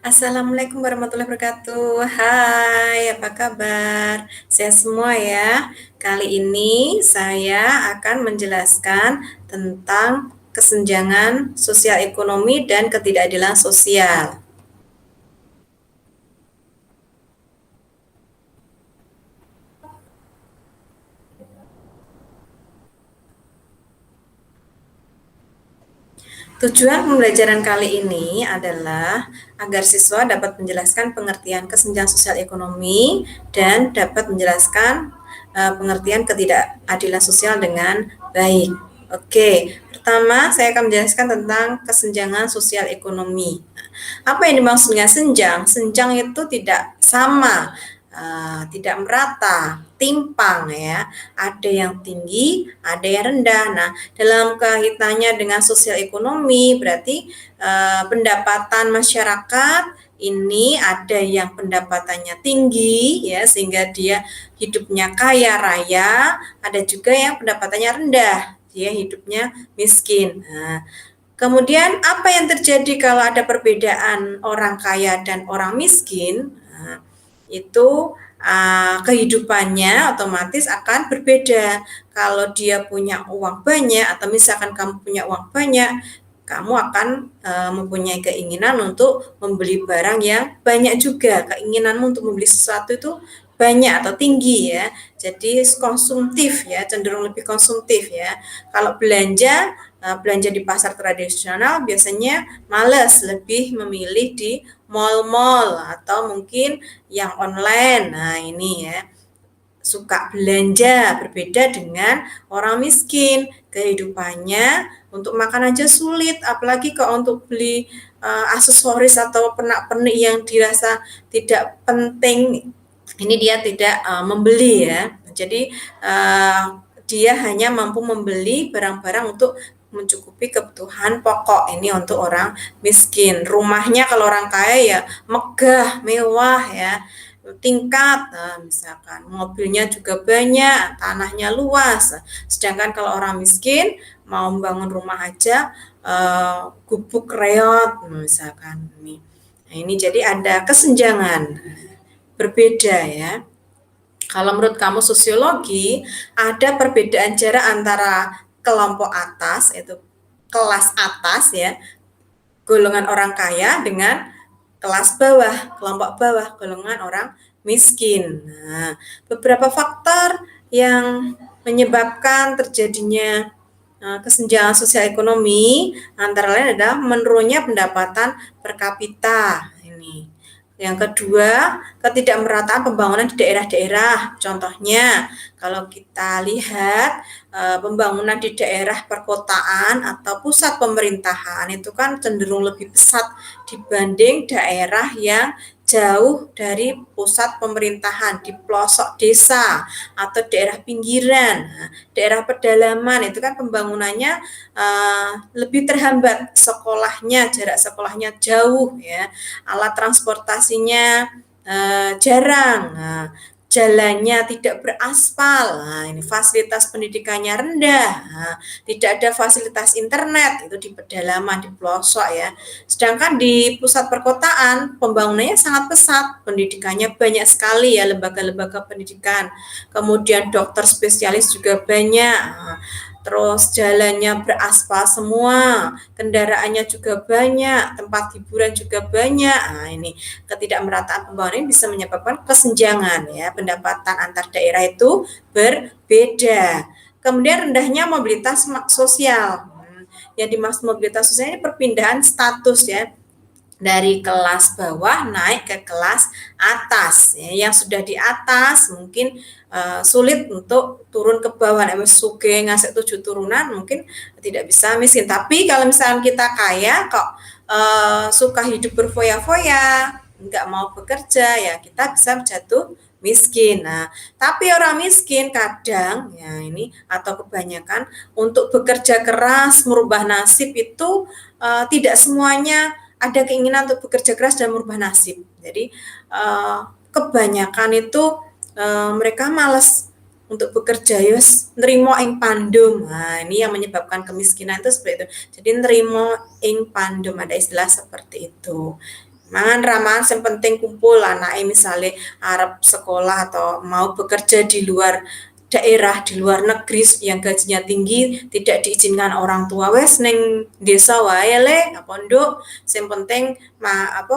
Assalamualaikum warahmatullahi wabarakatuh. Hai, apa kabar? Sehat semua ya. Kali ini saya akan menjelaskan tentang kesenjangan sosial ekonomi dan ketidakadilan sosial. Tujuan pembelajaran kali ini adalah agar siswa dapat menjelaskan pengertian kesenjangan sosial ekonomi dan dapat menjelaskan pengertian ketidakadilan sosial dengan baik. Oke, pertama saya akan menjelaskan tentang kesenjangan sosial ekonomi. Apa yang dimaksud dengan senjang? Senjang itu tidak sama, tidak merata, timpang ya. Ada yang tinggi, ada yang rendah. Nah, dalam kaitannya dengan sosial ekonomi berarti pendapatan masyarakat ini ada yang pendapatannya tinggi ya sehingga dia hidupnya kaya raya, ada juga yang pendapatannya rendah, dia hidupnya miskin. Nah, kemudian apa yang terjadi kalau ada perbedaan orang kaya dan orang miskin? Nah, itu kehidupannya otomatis akan berbeda. Kalau dia punya uang banyak atau misalkan kamu punya uang banyak, kamu akan mempunyai keinginan untuk membeli barang yang banyak juga. Keinginanmu untuk membeli sesuatu itu banyak atau tinggi ya. Jadi konsumtif ya, cenderung lebih konsumtif ya. Kalau belanja di pasar tradisional biasanya males, lebih memilih di mall-mall atau mungkin yang online. Nah, ini ya suka belanja berbeda dengan orang miskin, kehidupannya untuk makan aja sulit, apalagi kalau untuk beli aksesoris atau pernak-pernik yang dirasa tidak penting, ini dia tidak membeli ya. Jadi dia hanya mampu membeli barang-barang untuk mencukupi kebutuhan pokok, ini untuk orang miskin. Rumahnya kalau orang kaya ya megah, mewah ya, tingkat, misalkan mobilnya juga banyak, tanahnya luas. Sedangkan kalau orang miskin mau membangun rumah aja gubuk reot misalkan ini. Nah, ini jadi ada kesenjangan berbeda ya. Kalau menurut kamu sosiologi, ada perbedaan jarak antara kelompok atas, itu kelas atas ya, golongan orang kaya dengan kelas bawah, kelompok bawah, golongan orang miskin. Nah, beberapa faktor yang menyebabkan terjadinya kesenjangan sosial ekonomi antara lain adalah menurunnya pendapatan per kapita. Ini. Yang kedua, ketidakmerataan pembangunan di daerah-daerah. Contohnya, kalau kita lihat pembangunan di daerah perkotaan atau pusat pemerintahan itu kan cenderung lebih pesat dibanding daerah yang jauh dari pusat pemerintahan di pelosok desa atau daerah pinggiran, daerah pedalaman itu kan pembangunannya lebih terhambat, sekolahnya jarak sekolahnya jauh ya, alat transportasinya jarang. Nah, jalannya tidak beraspal, nah, ini fasilitas pendidikannya rendah, nah, tidak ada fasilitas internet itu di pedalaman di pelosok ya. Sedangkan di pusat perkotaan pembangunannya sangat pesat, pendidikannya banyak sekali ya, lembaga-lembaga pendidikan, kemudian dokter spesialis juga banyak. Nah, terus jalannya beraspal semua, kendaraannya juga banyak, tempat hiburan juga banyak. Nah, ini ketidakmerataan pembangunan bisa menyebabkan kesenjangan ya, pendapatan antar daerah itu berbeda. Kemudian rendahnya mobilitas sosial. Yang dimaksud mobilitas sosial ini perpindahan status ya, dari kelas bawah naik ke kelas atas ya. Yang sudah di atas mungkin sulit untuk turun ke bawah, suge ngasih 7 turunan mungkin tidak bisa miskin, tapi kalau misalnya kita kaya kok suka hidup berfoya-foya, nggak mau bekerja ya kita bisa jatuh miskin. Nah, tapi orang miskin kadang ya ini atau kebanyakan untuk bekerja keras merubah nasib itu tidak semuanya ada keinginan untuk bekerja keras dan merubah nasib. Jadi kebanyakan itu mereka malas untuk bekerja, yus nerimo ing pandum. Nah, ini yang menyebabkan kemiskinan itu seperti itu. Jadi nerimo ing pandum, ada istilah seperti itu. mangan ramangan yang penting kumpul anaknya misalnya arep sekolah atau mau bekerja di luar daerah di luar negeri yang gajinya tinggi tidak diizinkan orang tua wes neng desa wae le pondok yang penting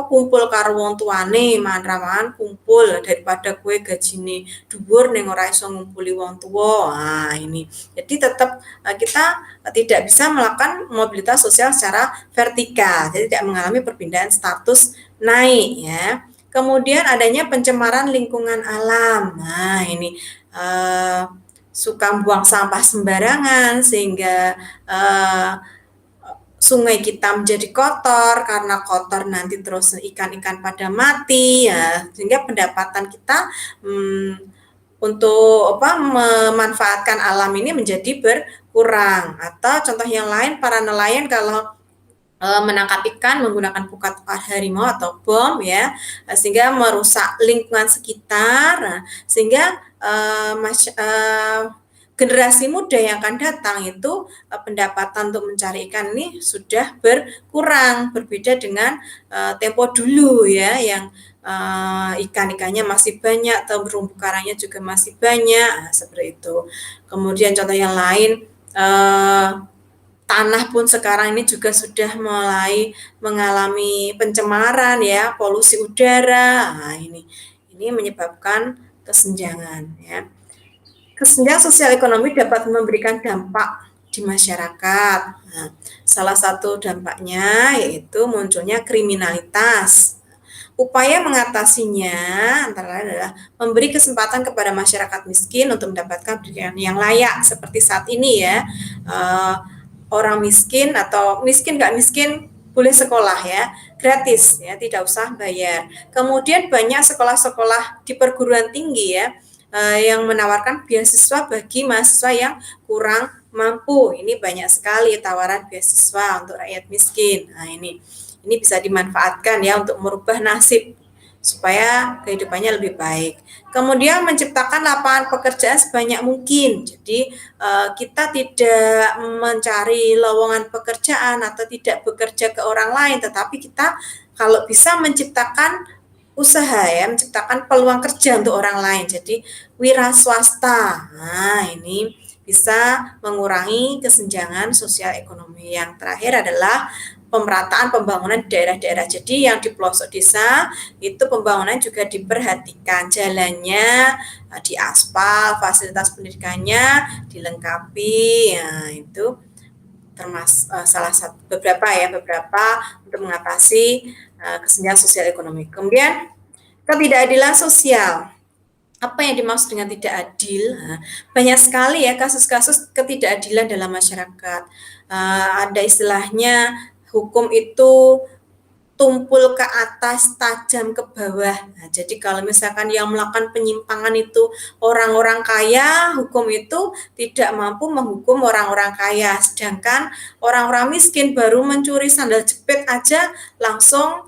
kumpul karo wong tuane mangan ramangan kumpul daripada kue gajine dhuwur neng ora iso ngumpuli wong tua. Nah, ini. Jadi tetap kita tidak bisa melakukan mobilitas sosial secara vertikal. Jadi tidak mengalami perpindahan status naik ya. Kemudian adanya pencemaran lingkungan alam. Nah, ini suka buang sampah sembarangan sehingga sungai kita menjadi kotor, karena kotor nanti terus ikan-ikan pada mati ya, sehingga pendapatan kita untuk memanfaatkan alam ini menjadi berkurang. Atau contoh yang lain, para nelayan kalau menangkap ikan menggunakan pukat harimau atau bom ya, sehingga merusak lingkungan sekitar, sehingga generasi muda yang akan datang itu pendapatan untuk mencari ikan ini sudah berkurang, berbeda dengan tempo dulu ya, yang ikan-ikannya masih banyak, terumbu karangnya juga masih banyak, seperti itu. Kemudian contoh yang lain, tanah pun sekarang ini juga sudah mulai mengalami pencemaran ya, polusi udara. Nah, ini menyebabkan kesenjangan ya. Kesenjangan sosial ekonomi dapat memberikan dampak di masyarakat. Nah, salah satu dampaknya yaitu munculnya kriminalitas. Upaya mengatasinya antara lain adalah memberi kesempatan kepada masyarakat miskin untuk mendapatkan pendidikan yang layak seperti saat ini ya. Orang miskin atau miskin nggak miskin boleh sekolah ya, gratis ya, tidak usah bayar. Kemudian banyak sekolah-sekolah di perguruan tinggi ya yang menawarkan beasiswa bagi mahasiswa yang kurang mampu. Ini banyak sekali tawaran beasiswa untuk rakyat miskin. Nah, ini bisa dimanfaatkan ya untuk merubah nasib supaya kehidupannya lebih baik. Kemudian menciptakan lapangan pekerjaan sebanyak mungkin. Jadi kita tidak mencari lowongan pekerjaan atau tidak bekerja ke orang lain, tetapi kita kalau bisa menciptakan usaha ya, menciptakan peluang kerja untuk orang lain. Jadi wira swasta. Nah, ini bisa mengurangi kesenjangan sosial ekonomi. Yang terakhir adalah pemerataan pembangunan daerah-daerah. Jadi yang di pelosok desa itu pembangunan juga diperhatikan, jalannya diaspal, fasilitas pendidikannya dilengkapi. Nah, itu termasuk salah satu beberapa untuk mengatasi kesenjangan sosial ekonomi. Kemudian ketidakadilan sosial. Apa yang dimaksud dengan tidak adil? Banyak sekali ya kasus-kasus ketidakadilan dalam masyarakat. Ada istilahnya hukum itu tumpul ke atas, tajam ke bawah. Nah, jadi kalau misalkan yang melakukan penyimpangan itu orang-orang kaya, hukum itu tidak mampu menghukum orang-orang kaya. Sedangkan orang-orang miskin baru mencuri sandal jepit aja langsung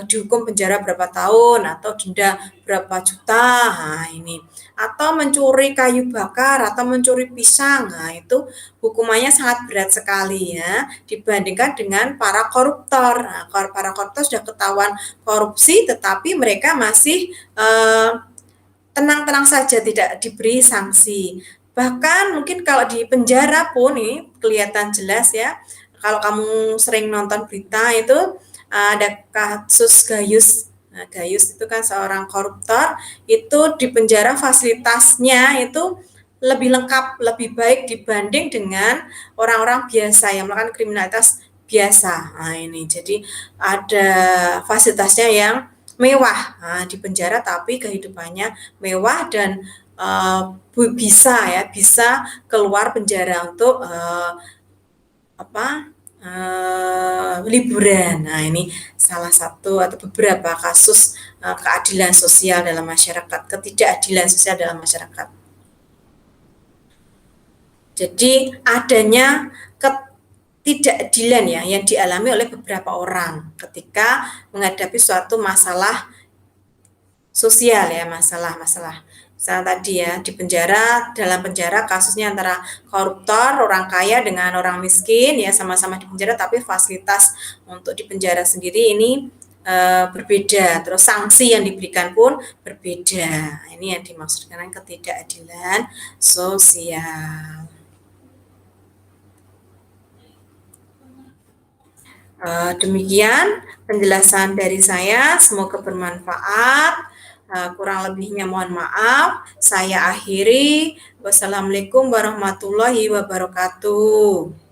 dihukum penjara berapa tahun atau denda berapa juta. Nah, ini. Atau mencuri kayu bakar atau mencuri pisang. Nah, itu hukumannya sangat berat sekali ya dibandingkan dengan para koruptor. Nah, para koruptor sudah ketahuan korupsi tetapi mereka masih tenang-tenang saja tidak diberi sanksi. Bahkan mungkin kalau di penjara pun nih kelihatan jelas ya. Kalau kamu sering nonton berita itu ada kasus Gayus. Nah, Gayus itu kan seorang koruptor, itu di penjara fasilitasnya itu lebih lengkap, lebih baik dibanding dengan orang-orang biasa yang melakukan kriminalitas biasa. Nah, ini jadi ada fasilitasnya yang mewah di penjara, tapi kehidupannya mewah dan bisa keluar penjara untuk liburan. Nah, ini salah satu atau beberapa kasus keadilan sosial dalam masyarakat, ketidakadilan sosial dalam masyarakat. Jadi adanya ketidakadilan ya yang dialami oleh beberapa orang ketika menghadapi suatu masalah sosial ya, masalah misalnya tadi ya di penjara, dalam penjara kasusnya antara koruptor, orang kaya dengan orang miskin ya sama-sama di penjara, tapi fasilitas untuk di penjara sendiri ini berbeda, terus sanksi yang diberikan pun berbeda. Ini yang dimaksudkan ketidakadilan sosial. Demikian penjelasan dari saya, semoga bermanfaat. Kurang lebihnya mohon maaf. Saya akhiri. Wassalamualaikum warahmatullahi wabarakatuh.